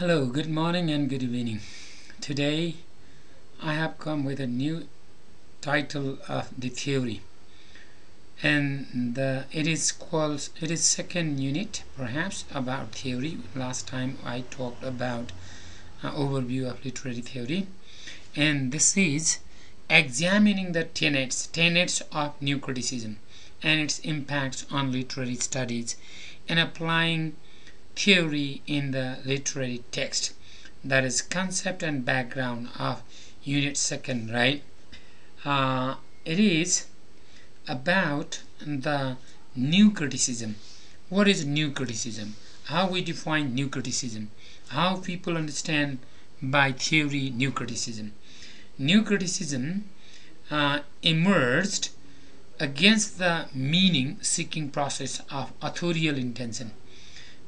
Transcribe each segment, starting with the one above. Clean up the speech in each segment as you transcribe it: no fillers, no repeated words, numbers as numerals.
Hello, good morning and good evening. Today I have come with a new title of the theory, and it is second unit perhaps about theory. Last time I talked about overview of literary theory, and this is examining the tenets of new criticism and its impacts on literary studies and applying theory in the literary text. That is concept and background of unit second, right? It is about the new criticism. What is new criticism? How we define new criticism? How people understand by theory new criticism? New criticism emerged against the meaning-seeking process of authorial intention.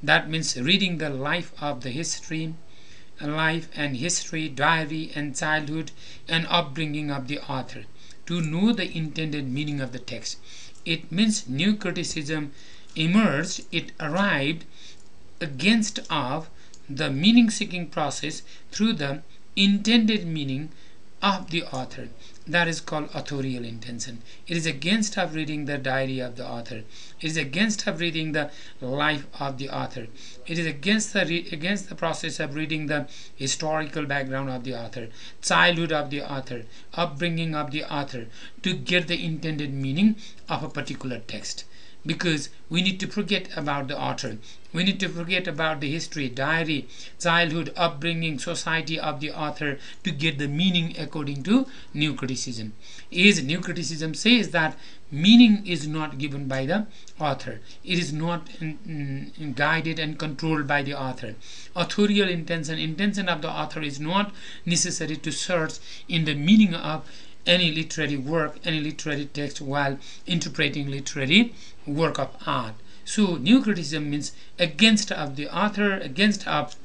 That means reading the life and history, diary and childhood and upbringing of the author to know the intended meaning of the text. It means new criticism emerged, it arrived against of the meaning-seeking process through the intended meaning of the author. That is called authorial intention. It is against of reading the diary of the author. It is against of reading the life of the author. It is against the process of reading the historical background of the author, childhood of the author, upbringing of the author, to get the intended meaning of a particular text. Because we need to forget about the author. We need to forget about the history, diary, childhood, upbringing, society of the author to get the meaning according to new criticism. New criticism says that meaning is not given by the author. It is not guided and controlled by the author. Authorial intention of the author is not necessary to search in the meaning of any literary work, any literary text while interpreting literary work of art. So new criticism means against of the author, against of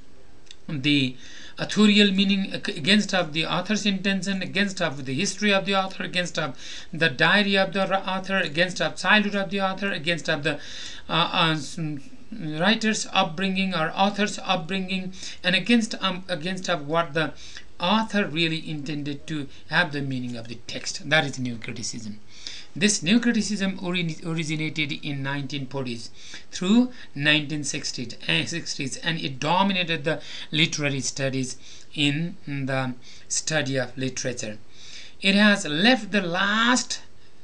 the authorial meaning, against of the author's intention, against of the history of the author, against of the diary of the author, against of childhood of the author, against of the writer's upbringing or author's upbringing, and against of what the author really intended to have the meaning of the text. That is new criticism. This new criticism originated in 1940s through 1960s, and it dominated the literary studies in the study of literature. It has left the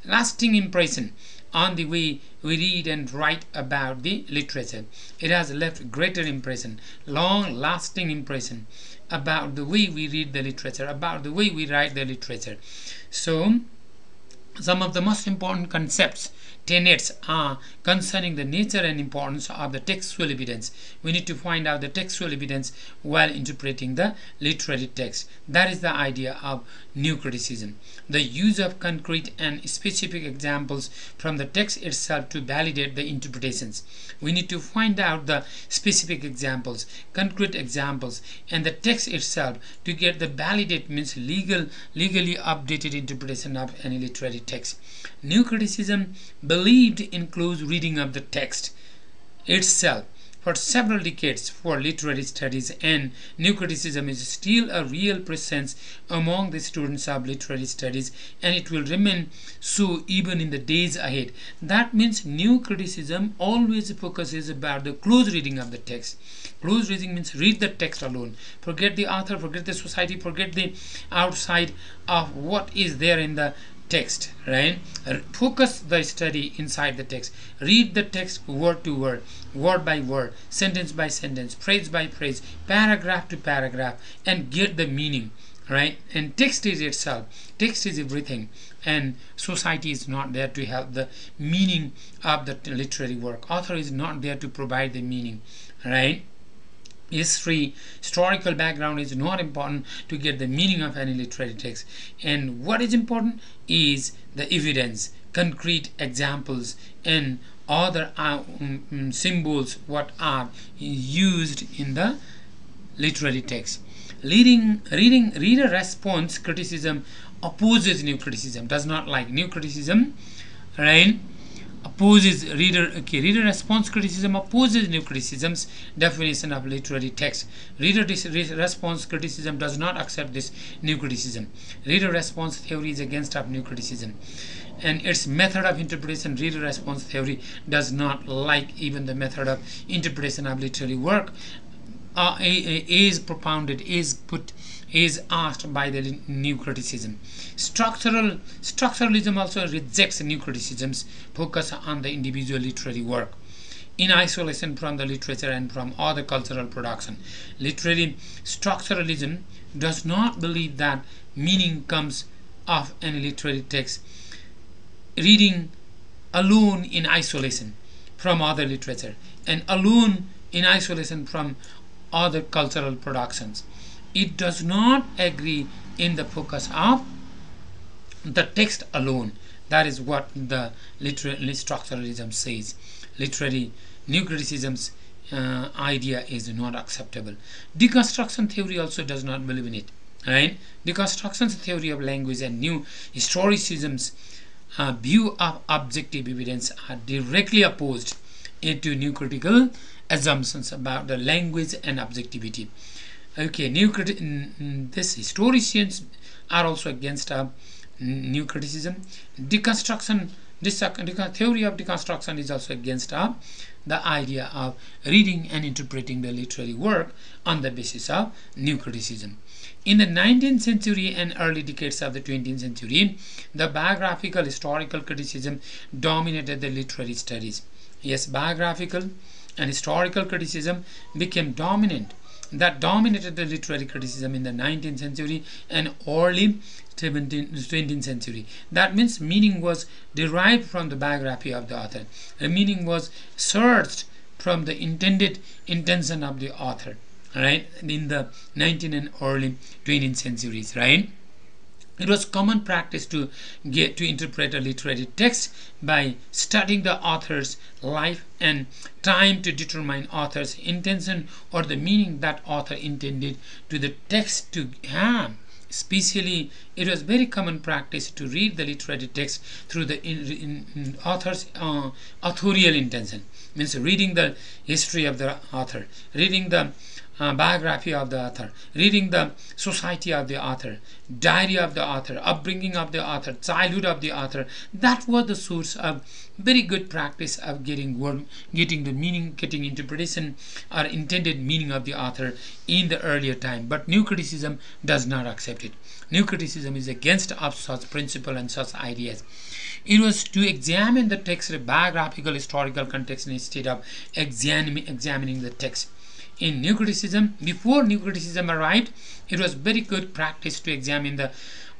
lasting impression on the way we read and write about the literature. It has left greater impression, long-lasting impression about the way we read the literature, about the way we write the literature. So, some of the most important tenets are concerning the nature and importance of the textual evidence. We need to find out the textual evidence while interpreting the literary text. That is the idea of new criticism. The use of concrete and specific examples from the text itself to validate the interpretations. We need to find out the specific examples, concrete examples, and the text itself to get the validate means legally updated interpretation of any literary text. New criticism believed in close reading of the text itself for several decades for literary studies, and new criticism is still a real presence among the students of literary studies, and it will remain so even in the days ahead. That means new criticism always focuses about the close reading of the text. Close reading means read the text alone. Forget the author, forget the society, forget the outside of what is there in the text, right? Focus the study inside the text. Read the text word to word, word by word, sentence by sentence, phrase by phrase, paragraph to paragraph, and get the meaning, right? And text is itself. Text is everything, and society is not there to help the meaning of the literary work. Author is not there to provide the meaning, right? Historical background is not important to get the meaning of any literary text, and what is important is the evidence, concrete examples, and other symbols what are used in the literary text. Reader response criticism opposes new criticism, does not like new criticism, right? opposes reader response criticism opposes new criticism's definition of literary text. Reader response criticism does not accept this new criticism. Reader response theory is against of new criticism, and its method of interpretation, reader response theory, does not like even the method of interpretation of literary work is propounded, is asked by the new criticism. Structuralism also rejects new criticism's focus on the individual literary work in isolation from the literature and from other cultural production. Literary structuralism does not believe that meaning comes of any literary text reading alone in isolation from other literature and alone in isolation from other cultural productions. It does not agree in the focus of the text alone. That is what the literary structuralism says. Literary new criticism's idea is not acceptable. Deconstruction theory also does not believe in it. Right? Deconstruction's theory of language and new historicism's view of objective evidence are directly opposed to new critical assumptions about the language and objectivity. Okay, this historians are also against new criticism. Deconstruction, theory of deconstruction is also against the idea of reading and interpreting the literary work on the basis of new criticism. In the 19th century and early decades of the 20th century, the biographical historical criticism dominated the literary studies. Yes, biographical and historical criticism became dominant. That dominated the literary criticism in the 19th century and early 20th century. That means meaning was derived from the biography of the author. The meaning was searched from the intended intention of the author, right? In the 19th and early 20th centuries, right? It was common practice to interpret a literary text by studying the author's life and time to determine author's intention or the meaning that author intended to the text to have. Especially, it was very common practice to read the literary text through the author's authorial intention. Means reading the history of the author, reading the biography of the author, reading the society of the author, diary of the author, upbringing of the author, childhood of the author. That was the source of very good practice of getting the meaning, getting interpretation or intended meaning of the author in the earlier time. But new criticism does not accept it. New criticism is against of such principle and such ideas. It was to examine the text biographical historical context instead of examining the text. In new criticism, before new criticism arrived, it was very good practice to examine the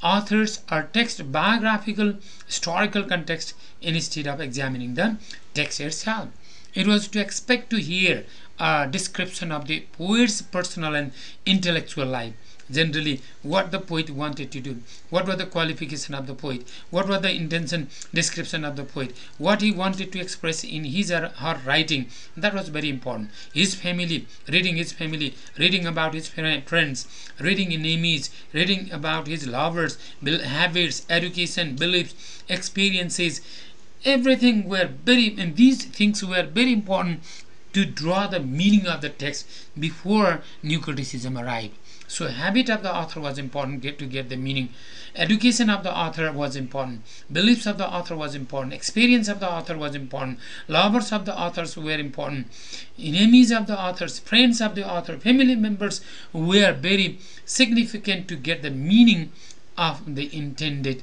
author's or text biographical historical context instead of examining the text itself. It was to expect to hear a description of the poet's personal and intellectual life. Generally, what the poet wanted to do, what were the qualification of the poet, what was the intention description of the poet, what he wanted to express in his or her writing. That was very important. His family, reading about his friends, reading enemies, reading about his lovers, habits, education, beliefs, experiences, everything were very, and these things were very important to draw the meaning of the text before new criticism arrived. So habit of the author was important to get the meaning. Education of the author was important. Beliefs of the author was important. Experience of the author was important. Lovers of the authors were important. Enemies of the authors, friends of the author, family members were very significant to get the meaning of the intended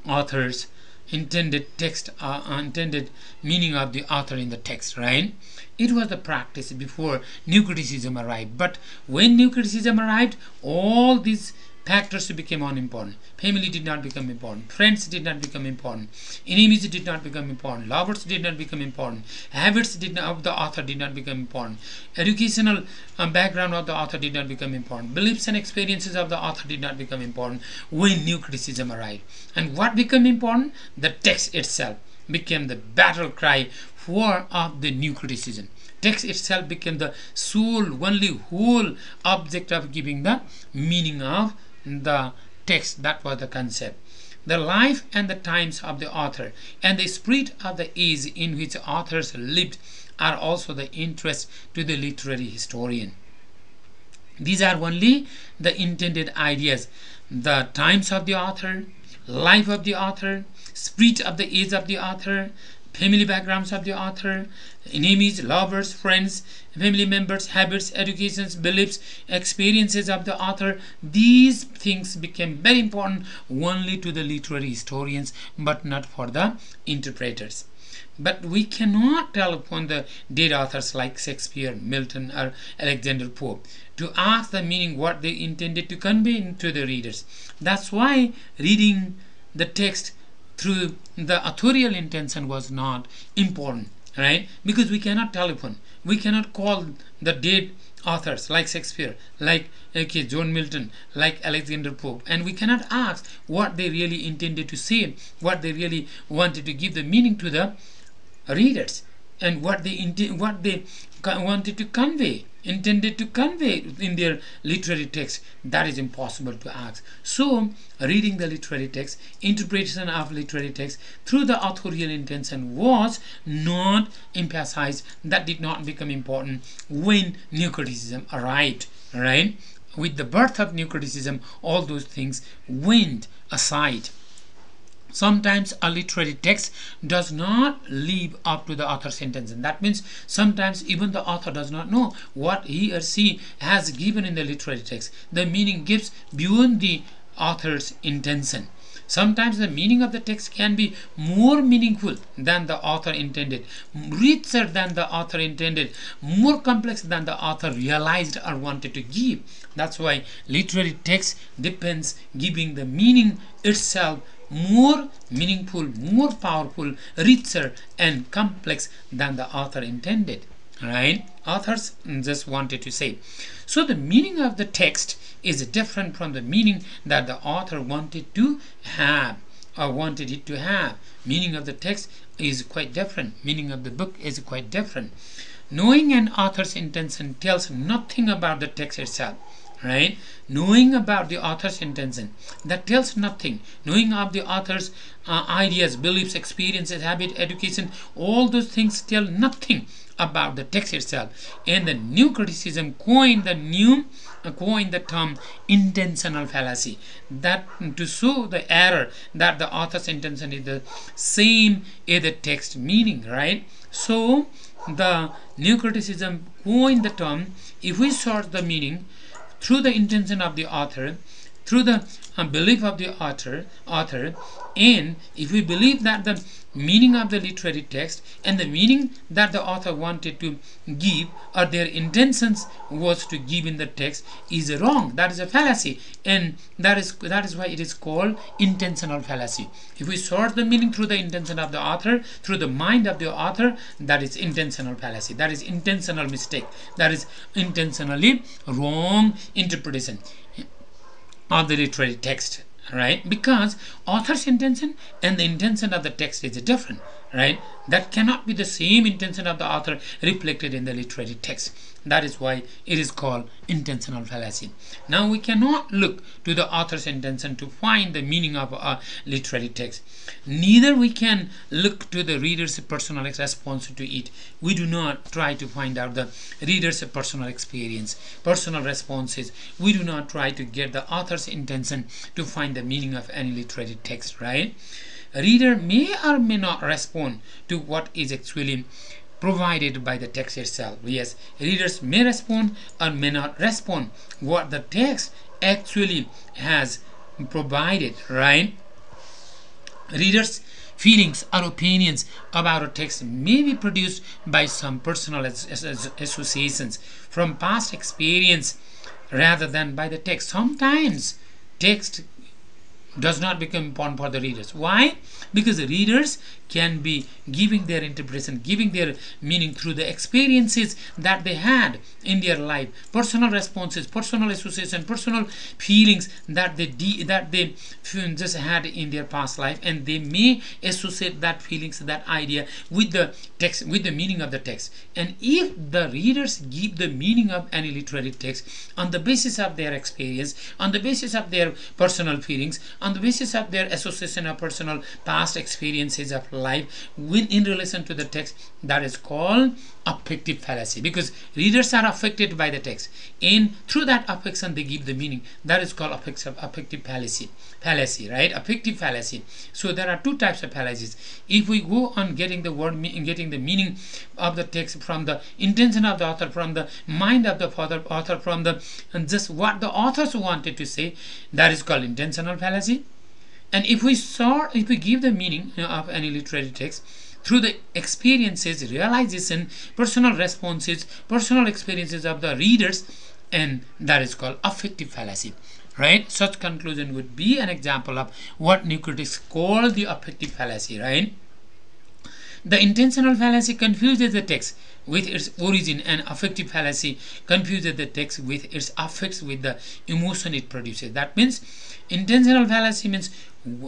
author's intended text, intended meaning of the author in the text, right? It was the practice before new criticism arrived. But when new criticism arrived, all these factors became unimportant. Family did not become important. Friends did not become important. Enemies did not become important. Lovers did not become important. Habits of the author did not become important. Educational background of the author did not become important. Beliefs and experiences of the author did not become important when new criticism arrived. And what became important? The text itself became the battle cry for the new criticism. Text itself became the only whole object of giving the meaning of the text. That was the concept. the life and the times of the author and the spirit of the age in which authors lived are also the interest to the literary historian. These are only the intended ideas: the times of the author, life of the author, spirit of the age of the author, family backgrounds of the author, enemies, lovers, friends, family members, habits, educations, beliefs, experiences of the author. These things became very important only to the literary historians, but not for the interpreters. But we cannot tell upon the dead authors like Shakespeare, Milton, or Alexander Pope to ask the meaning what they intended to convey to the readers. That's why reading the text through the authorial intention was not important, right? Because we cannot telephone, we cannot call the dead authors like Shakespeare, like John Milton, like Alexander Pope, and we cannot ask what they really intended to say, what they really wanted to give the meaning to the readers, and what they wanted to convey, intended to convey in their literary text. That is impossible to ask. So reading the literary text, interpretation of literary text through the authorial intention was not emphasized. That did not become important when new criticism arrived, right? With the birth of new criticism, all those things went aside. Sometimes a literary text does not live up to the author's intention. That means sometimes even the author does not know what he or she has given in the literary text. The meaning gives beyond the author's intention. Sometimes the meaning of the text can be more meaningful than the author intended, richer than the author intended, more complex than the author realized or wanted to give. That's why literary text depends giving the meaning itself more meaningful, more powerful, richer and complex than the author intended, right? Authors just wanted to say. So the meaning of the text is different from the meaning that the author wanted to have or wanted it to have. Meaning of the text is quite different. Meaning of the book is quite different. Knowing an author's intention tells nothing about the text itself, right? Knowing about the author's intention, that tells nothing. Knowing of the author's ideas, beliefs, experiences, habit, education, all those things tell nothing about the text itself. And the new criticism coined the term intentional fallacy, that to show the error that the author's intention is the same as the text meaning, right? So the new criticism coined the term: if we sort the meaning through the intention of the author, through the belief of the author, and if we believe that the meaning of the literary text and the meaning that the author wanted to give or their intentions was to give in the text is wrong, that is a fallacy, and that is why it is called intentional fallacy. If we sort the meaning through the intention of the author, through the mind of the author, that is intentional fallacy, that is intentional mistake, that is intentionally wrong interpretation of the literary text, right? Because author's intention and the intention of the text is different, right? That cannot be the same intention of the author reflected in the literary text. That is why it is called intentional fallacy. Now we cannot look to the author's intention to find the meaning of a literary text. Neither we can look to the reader's personal response to it. We do not try to find out the reader's personal experience, personal responses. We do not try to get the author's intention to find the meaning of any literary text, right? A reader may or may not respond to what is actually provided by the text itself. Yes, readers may respond or may not respond what the text actually has provided, right? Readers' feelings or opinions about a text may be produced by some personal associations from past experience rather than by the text. Sometimes text does not become important for the readers. Why? Because the readers can be giving their interpretation, giving their meaning through the experiences that they had in their life, personal responses, personal association, personal feelings that they just had in their past life, and they may associate that feelings, that idea with the text, with the meaning of the text. And if the readers give the meaning of any literary text on the basis of their experience, on the basis of their personal feelings, on the basis of their association of personal past experiences of life in relation to the text. That is called affective fallacy, because readers are affected by the text, and through that affection they give the meaning. That is called affective fallacy, right? Affective fallacy. So there are two types of fallacies. If we go on getting the word, getting the meaning of the text from the intention of the author, from the mind of the author, from the just what the authors wanted to say, that is called intentional fallacy. And if we give the meaning of any literary text through the experiences, realization, personal responses, personal experiences of the readers, and that is called affective fallacy, right? Such conclusion would be an example of what new critics call the affective fallacy, right? The intentional fallacy confuses the text with its origin, and affective fallacy confuses the text with its affects, with the emotion it produces. That means intentional fallacy means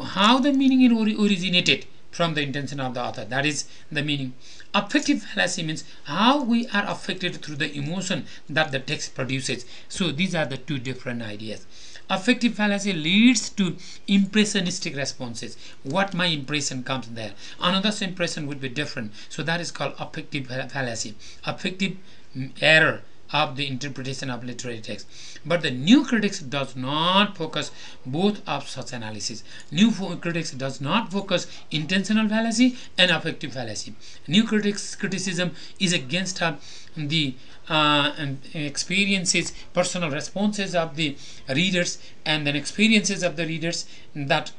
how the meaning originated from the intention of the author. That is the meaning. Affective fallacy means how we are affected through the emotion that the text produces. So these are the two different ideas. Affective fallacy leads to impressionistic responses. What my impression comes there, another's impression would be different. So that is called affective fallacy, affective error of the interpretation of literary text. But the new critics does not focus both of such analysis. New critics does not focus intentional fallacy and affective fallacy. New criticism is against the experiences, personal responses of the readers, and then experiences of the readers that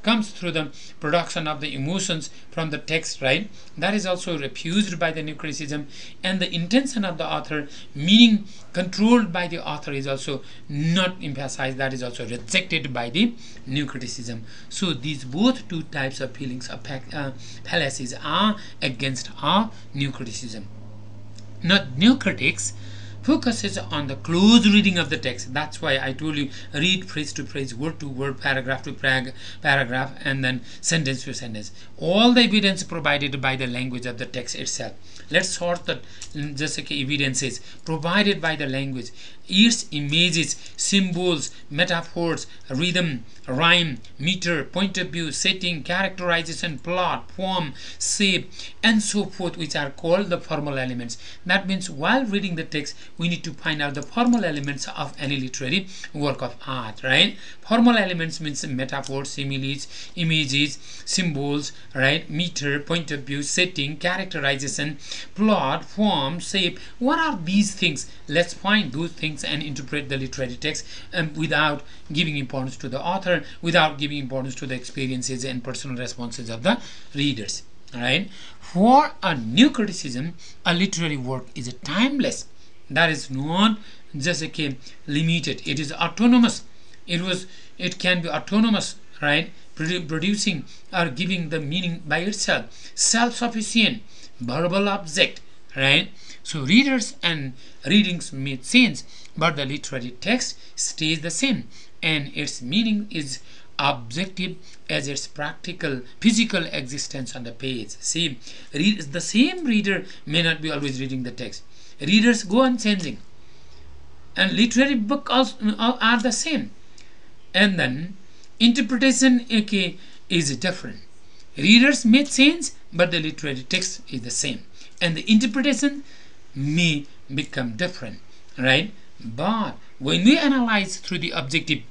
comes through the production of the emotions from the text, right? That is also refused by the new criticism. And the intention of the author, meaning controlled by the author, is also not emphasized. That is also rejected by the new criticism. So these both two types of feelings of fallacies are against our new criticism. Now, new critics focuses on the close reading of the text. That's why I told you read phrase to phrase, word to word, paragraph to paragraph, and then sentence to sentence. All the evidence provided by the language of the text itself. Let's sort the evidences provided by the language. Its images, symbols, metaphors, rhythm, rhyme, meter, point of view, setting, characterization, plot, form, shape, and so forth, which are called the formal elements. That means while reading the text, we need to find out the formal elements of any literary work of art, right? Formal elements means metaphors, similes, images, symbols, right? Meter, point of view, setting, characterization, plot, form, shape. What are these things? Let's find those things and interpret the literary text without giving importance to the author, without giving importance to the experiences and personal responses of the readers. Right? For a new criticism, a literary work is timeless. That is not just limited. It is autonomous. It can be autonomous, right? Producing or giving the meaning by itself. Self-sufficient, verbal object, right? So readers and readings may change, but the literary text stays the same, and its meaning is objective as its practical, physical existence on the page. See, the same reader may not be always reading the text. Readers go on changing, and literary books also are the same. And then interpretation is different. Readers may change, but the literary text is the same, and the interpretation may become different, right? But when we analyze through the objective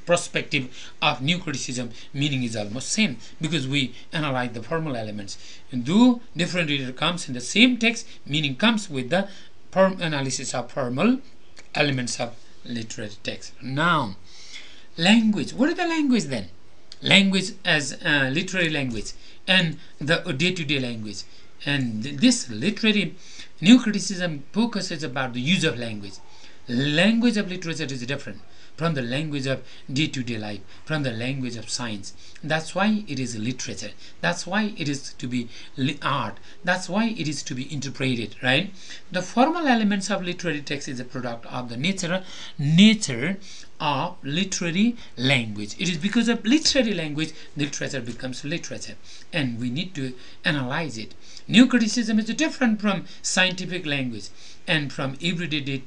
perspective of new criticism, meaning is almost same, because we analyze the formal elements. And though different reader comes in the same text, meaning comes with the analysis of formal elements of literary text. Now, language. What is the language then? Language as literary language and the day-to-day language. And this literary new criticism focuses about the use of language. Language of literature is different from the language of day-to-day life, from the language of science. That's why it is literature. That's why it is to be art. That's why it is to be interpreted, right? The formal elements of literary text is a product of the nature of literary language. It is because of literary language literature becomes literature, and we need to analyze it. New criticism is different from scientific language and from everyday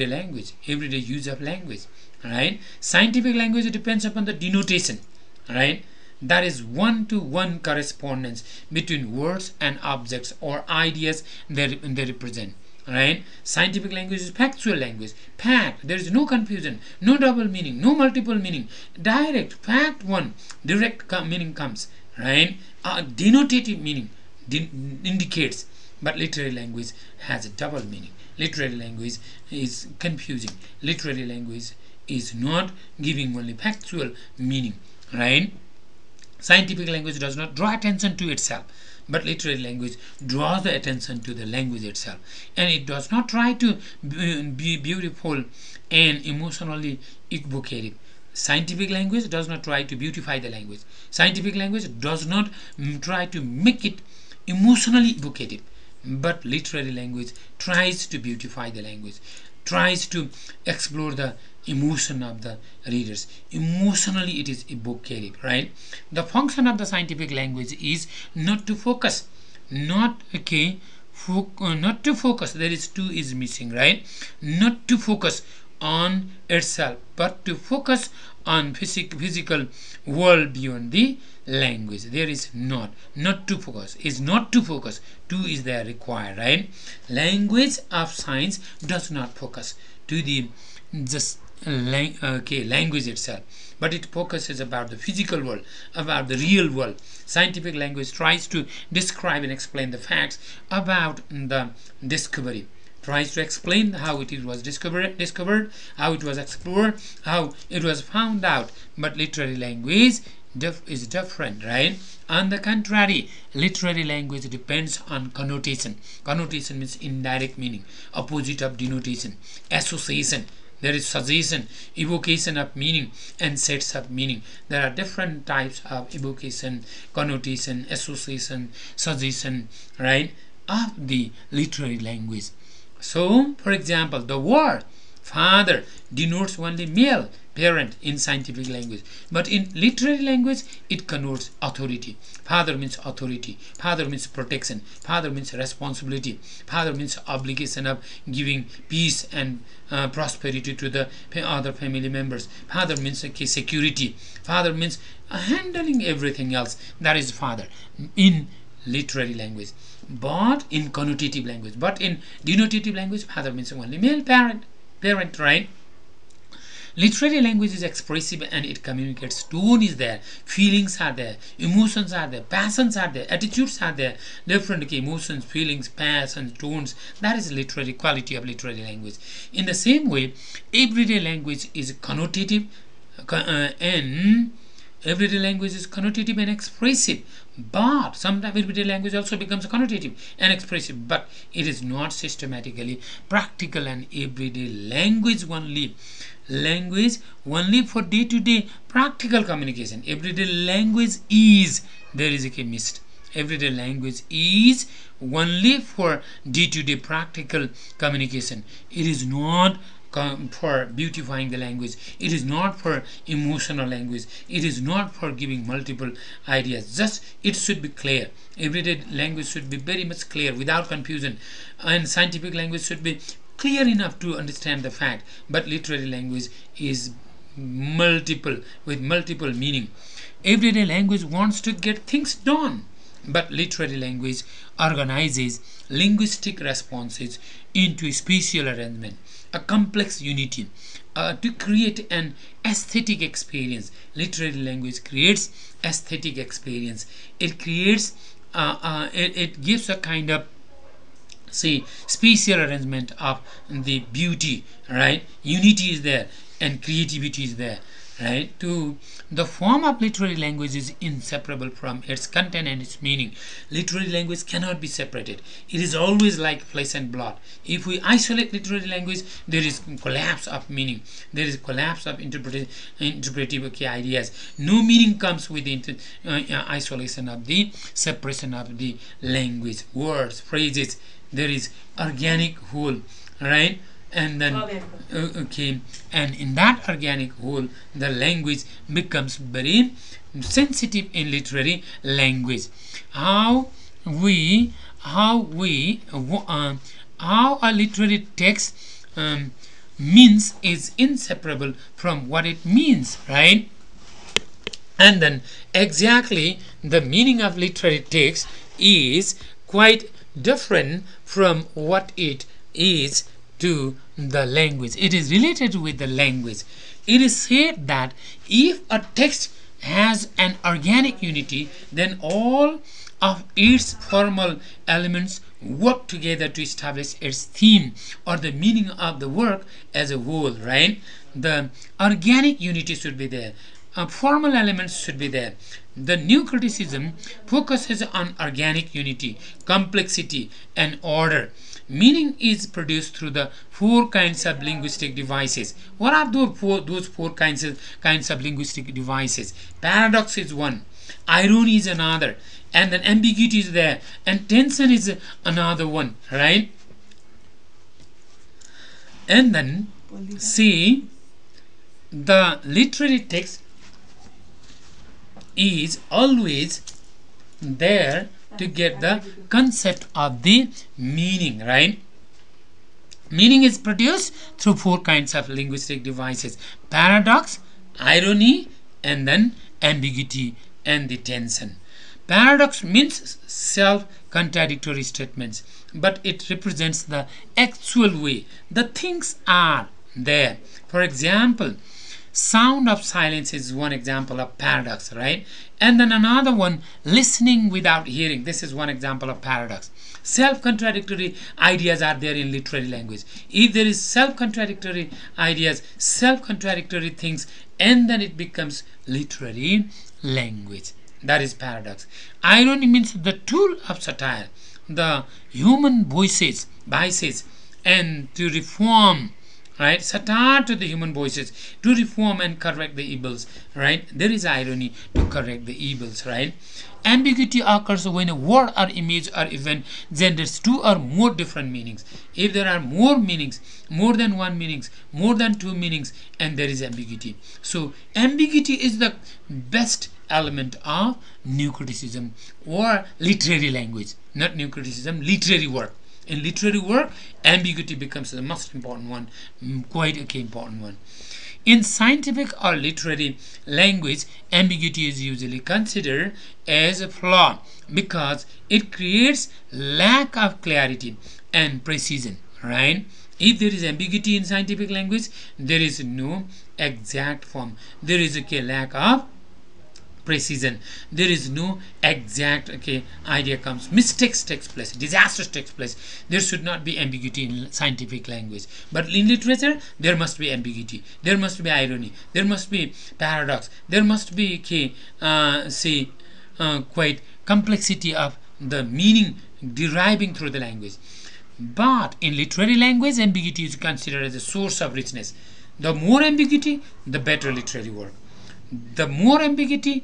language, everyday use of language. right? Scientific language depends upon the denotation, right? That is one-to-one correspondence between words and objects or ideas they represent, right? Scientific language is factual language. Fact, there is no confusion, no double meaning, no multiple meaning. Direct, fact one, direct meaning comes, right? Denotative meaning indicates, but literary language has a double meaning. Literary language is confusing. Literary language is not giving only factual meaning, right? Scientific language does not draw attention to itself, but literary language draws the attention to the language itself, and it does not try to be beautiful and emotionally evocative. Scientific language does not try to beautify the language. Scientific language does not try to make it emotionally evocative, but literary language tries to beautify the language, tries to explore the emotion of the readers. Emotionally it is evocative, right? The function of the scientific language is not to focus, not to focus, there is two is missing, right? Not to focus on itself, but to focus on physical world beyond the language. There is not to focus, is not to focus, two is there required, right? Language of science does not focus to the language itself, but it focuses about the physical world, about the real world. Scientific language tries to describe and explain the facts about the discovery, tries to explain how it was discovered, how it was explored, how it was found out. But literary language is different, right? On the contrary, literary language depends on connotation. Connotation means indirect meaning, opposite of denotation. Association, there is suggestion, evocation of meaning, and sets of meaning. There are different types of evocation, connotation, association, suggestion, right, of the literary language. So, for example, the word father denotes only male parent in scientific language, but in literary language it connotes authority. Father means authority, father means protection, father means responsibility, father means obligation of giving peace and prosperity to the other family members. Father means security, father means handling everything else. That is father in literary language. But in connotative language, but in denotative language, father means only male parent, right? Literary language is expressive and it communicates. Tone is there, feelings are there, emotions are there, passions are there, attitudes are there, different emotions, feelings, passions, tones. That is literary quality of literary language. In the same way, everyday language is connotative and everyday language is connotative and expressive, but sometimes everyday language also becomes connotative and expressive, but it is not systematically practical and everyday language only for day-to-day practical communication. Everyday language is, there is a mist, everyday language is only for day-to-day practical communication. It is not for beautifying the language, it is not for emotional language, it is not for giving multiple ideas. Just it should be clear. Everyday language should be very much clear without confusion, and scientific language should be clear enough to understand the fact, but literary language is multiple, with multiple meaning. Everyday language wants to get things done, but literary language organizes linguistic responses into a spatial arrangement, a complex unity, to create an aesthetic experience. Literary language creates aesthetic experience. It creates it gives a kind of spatial arrangement of the beauty, right? Unity is there and creativity is there, right? To the form of literary language is inseparable from its content and its meaning. Literary language cannot be separated. It is always like flesh and blood. If we isolate literary language, there is collapse of meaning, there is collapse of interpretive ideas. No meaning comes with the isolation of the separation of the language, words, phrases. There is organic whole, right? And then and in that organic whole the language becomes very sensitive. In literary language, how a literary text means is inseparable from what it means, right? And then exactly the meaning of literary text is quite different from what it is to the language. It is related with the language. It is said that if a text has an organic unity, then all of its formal elements work together to establish its theme or the meaning of the work as a whole, right? The organic unity should be there. Formal elements should be there. The new criticism focuses on organic unity, complexity, and order. Meaning is produced through the four kinds of linguistic devices. What are those four kinds of linguistic devices? Paradox is one, irony is another, and then ambiguity is there, and tension is another one, right? And then see, the literary text is always there to get the concept of the meaning, right? Meaning is produced through four kinds of linguistic devices: paradox, irony, and then ambiguity and the tension. Paradox means self-contradictory statements, but it represents the actual way the things are there. For example, sound of silence is one example of paradox, right? And then another one, listening without hearing. This is one example of paradox. Self-contradictory ideas are there in literary language. If there is self-contradictory ideas, self-contradictory things, and then it becomes literary language. That is paradox. Irony means the tool of satire, the human voices, and to reform, right? Satire to the human voices, to reform and correct the evils, right? There is irony to correct the evils, right? Ambiguity occurs when a word or image or event genders two or more different meanings. If there are more meanings, more than one meanings, more than two meanings, and there is ambiguity. So ambiguity is the best element of new criticism or literary language. Not new criticism, literary work. In literary work, ambiguity becomes the most important one, quite a important one. In scientific or literary language, ambiguity is usually considered as a flaw because it creates lack of clarity and precision, right? If there is ambiguity in scientific language, there is no exact form. There is a lack of precision. There is no exact idea comes. Mistakes takes place. Disasters takes place. There should not be ambiguity in scientific language. But in literature, there must be ambiguity. There must be irony. There must be paradox. There must be quite complexity of the meaning deriving through the language. But in literary language, ambiguity is considered as a source of richness. The more ambiguity, the better literary work. The more ambiguity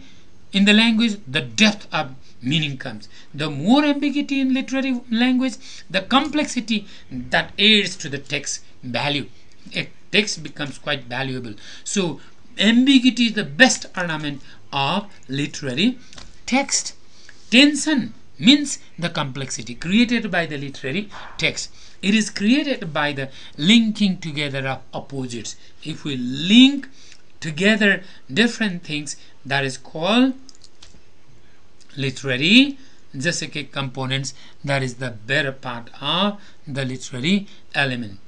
in the language, the depth of meaning comes. The more ambiguity in literary language, the complexity that adds to the text value. A text becomes quite valuable. So ambiguity is the best ornament of literary text. Tension means the complexity created by the literary text. It is created by the linking together of opposites. If we link together different things, that is called literary components. That is the better part of the literary element.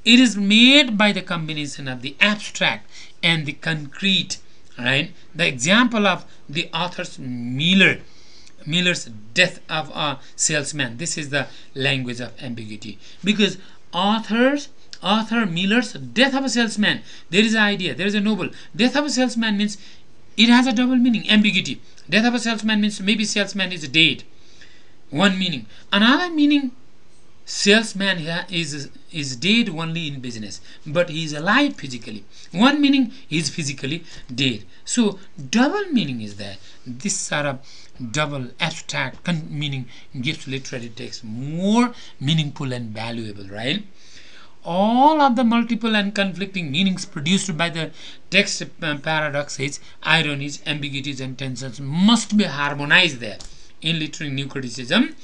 It is made by the combination of the abstract and the concrete, right? The example of the author's Miller's death of a salesman. This is the language of ambiguity, because Author Miller's death of a salesman, there is an idea, there is a novel. Death of a salesman means it has a double meaning, ambiguity. Death of a salesman means maybe salesman is dead. One meaning. Another meaning, salesman is dead only in business, but he is alive physically. One meaning, he is physically dead. So double meaning is there. This sort of double abstract meaning gives literary text more meaningful and valuable, right? All of the multiple and conflicting meanings produced by the text, paradoxes, ironies, ambiguities, and tensions must be harmonized there. In literary new criticism,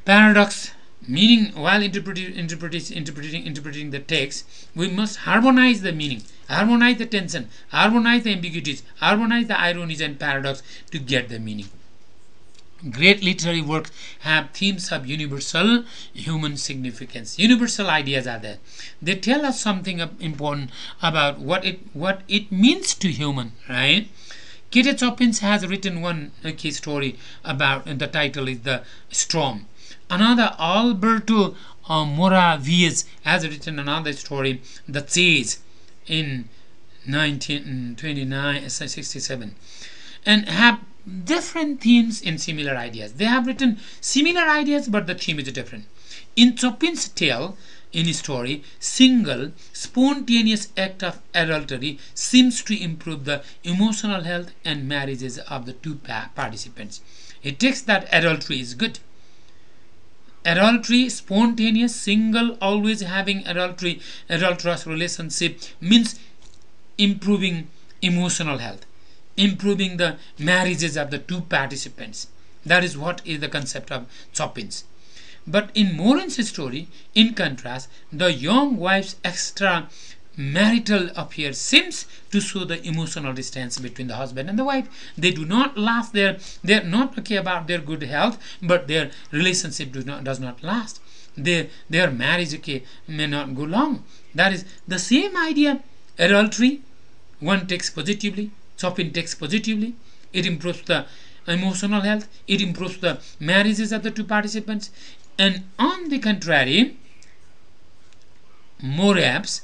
paradox Meaning, while interpreting the text, we must harmonize the meaning, harmonize the tension, harmonize the ambiguities, harmonize the ironies and paradox to get the meaning. Great literary works have themes of universal human significance. Universal ideas are there. They tell us something important about what it means to human, right? K.T. Chopin has written one key story about, and the title is The Storm. Another, Alberto Moraviez has written another story, The Chase, in 1967, and have different themes in similar ideas. They have written similar ideas, but the theme is different. In Chopin's tale, in his story, single spontaneous act of adultery seems to improve the emotional health and marriages of the two participants. He takes that adultery is good. Adultery, spontaneous, single, always having adulterous relationship means improving emotional health, improving the marriages of the two participants. That is what is the concept of Chopin's. But in Morin's story, in contrast, the young wife's extramarital affair seems to show the emotional distance between the husband and the wife. They do not last. They're not okay about their good health, but their relationship does not last. Their marriage may not go long. That is the same idea. Adultery, one takes positively. Chopin takes positively. It improves the emotional health. It improves the marriages of the two participants. And on the contrary, Moraviez's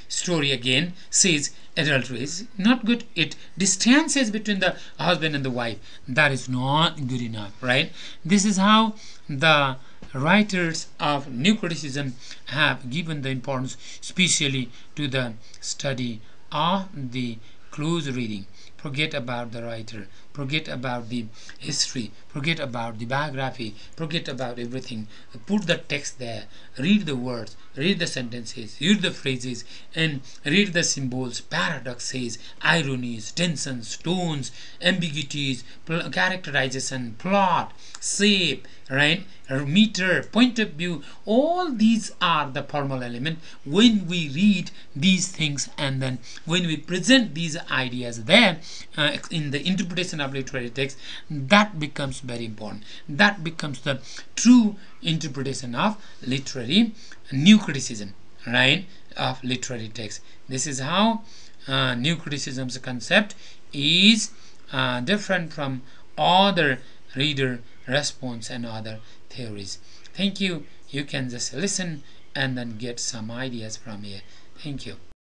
story again says adultery is not good. It distances between the husband and the wife. That is not good enough, right? This is how the writers of New Criticism have given the importance, especially to the study of the close reading. Forget about the writer, forget about the history, forget about the biography, forget about everything. Put the text there, read the words, read the sentences, read the phrases, and read the symbols, paradoxes, ironies, tensions, tones, ambiguities, characterization, plot, shape, right, meter, point of view. All these are the formal element. When we read these things and then when we present these ideas there in the interpretation of literary text, that becomes very important. That becomes the true interpretation of literary new criticism, right, of literary text. This is how new criticism's concept is different from other reader response and other theories. Thank you. You can just listen and then get some ideas from here. Thank you.